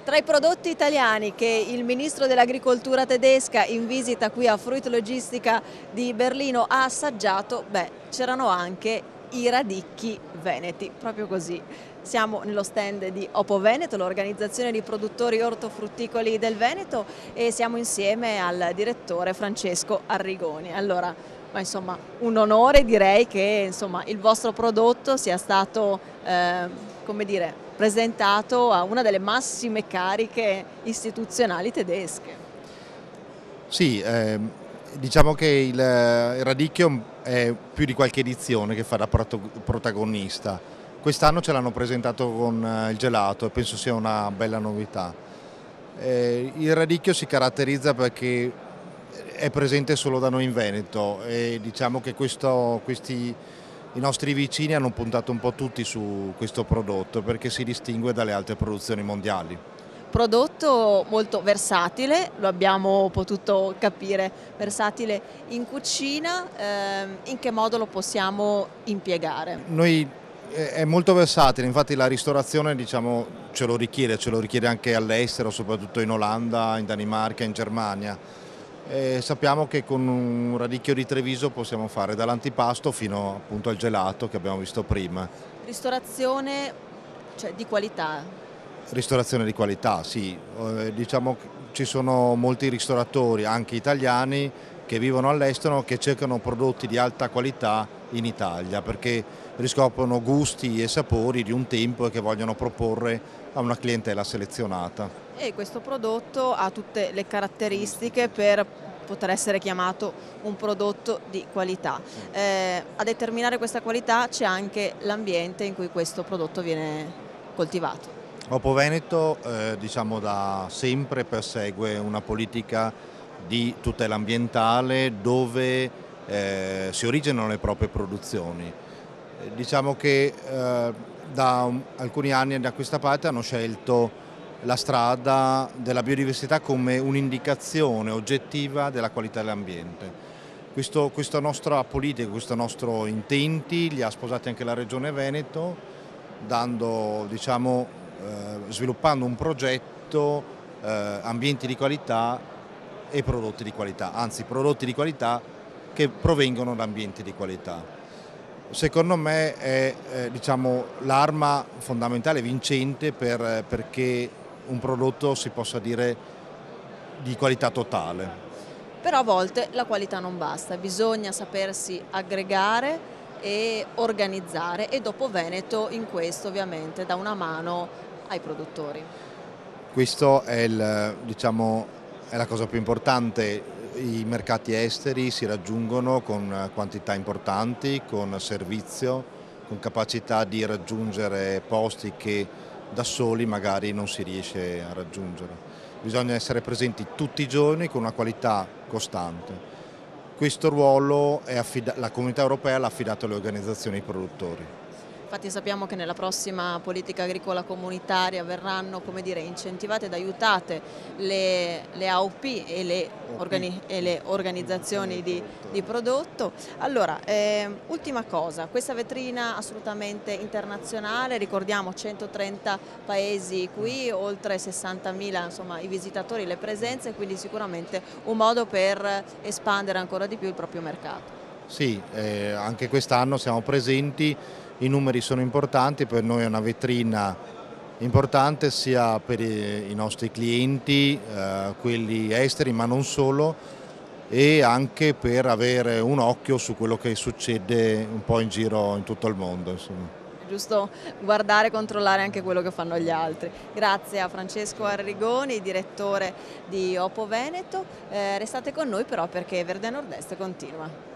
Tra i prodotti italiani che il ministro dell'agricoltura tedesca in visita qui a Fruit Logistica di Berlino ha assaggiato, c'erano anche i radicchi veneti, proprio così. Siamo nello stand di Opo Veneto, l'organizzazione di produttori ortofrutticoli del Veneto, e siamo insieme al direttore Francesco Arrigoni. Allora, insomma, un onore, direi che insomma, il vostro prodotto sia stato, come dire, presentato a una delle massime cariche istituzionali tedesche. Sì, diciamo che il radicchio è più di qualche edizione che fa da protagonista. Quest'anno ce l'hanno presentato con il gelato e penso sia una bella novità. Il radicchio si caratterizza perché è presente solo da noi in Veneto e diciamo che i nostri vicini hanno puntato un po' tutti su questo prodotto perché si distingue dalle altre produzioni mondiali. Prodotto molto versatile, lo abbiamo potuto capire, versatile in cucina, in che modo lo possiamo impiegare? È molto versatile, infatti la ristorazione diciamo, ce lo richiede anche all'estero, soprattutto in Olanda, in Danimarca, in Germania. Sappiamo che con un radicchio di Treviso possiamo fare dall'antipasto fino appunto al gelato che abbiamo visto prima. Ristorazione, cioè, di qualità. Ristorazione di qualità, sì. Diciamo che ci sono molti ristoratori, anche italiani, che vivono all'estero, che cercano prodotti di alta qualità in Italia perché riscoprono gusti e sapori di un tempo e che vogliono proporre a una clientela selezionata. E questo prodotto ha tutte le caratteristiche per poter essere chiamato un prodotto di qualità. A determinare questa qualità c'è anche l'ambiente in cui questo prodotto viene coltivato. Opo Veneto diciamo da sempre persegue una politica di tutela ambientale dove si originano le proprie produzioni. Diciamo che da alcuni anni da questa parte hanno scelto la strada della biodiversità come un'indicazione oggettiva della qualità dell'ambiente. Questa nostra politica, questo nostro intenti li ha sposati anche la Regione Veneto, sviluppando un progetto ambienti di qualità e prodotti di qualità, anzi prodotti di qualità che provengono da ambienti di qualità. Secondo me è l'arma fondamentale vincente perché un prodotto si possa dire di qualità totale. Però a volte la qualità non basta, bisogna sapersi aggregare e organizzare, e Opo Veneto in questo ovviamente dà una mano ai produttori. Questo è la cosa più importante. I mercati esteri si raggiungono con quantità importanti, con servizio, con capacità di raggiungere posti che da soli magari non si riesce a raggiungere. Bisogna essere presenti tutti i giorni con una qualità costante. Questo ruolo la Comunità Europea l'ha affidato alle organizzazioni dei produttori. Infatti sappiamo che nella prossima politica agricola comunitaria verranno, come dire, incentivate ed aiutate le AOP e le organizzazioni di prodotto. Allora, ultima cosa, questa vetrina assolutamente internazionale, ricordiamo 130 paesi qui, oltre 60.000 insomma, i visitatori, le presenze, quindi sicuramente un modo per espandere ancora di più il proprio mercato. Sì, anche quest'anno siamo presenti. I numeri sono importanti, per noi è una vetrina importante sia per i nostri clienti, quelli esteri ma non solo, e anche per avere un occhio su quello che succede un po' in giro in tutto il mondo. Insomma. È giusto guardare e controllare anche quello che fanno gli altri. Grazie a Francesco Arrigoni, direttore di Opo Veneto. Restate con noi però perché Verde Nord Est continua.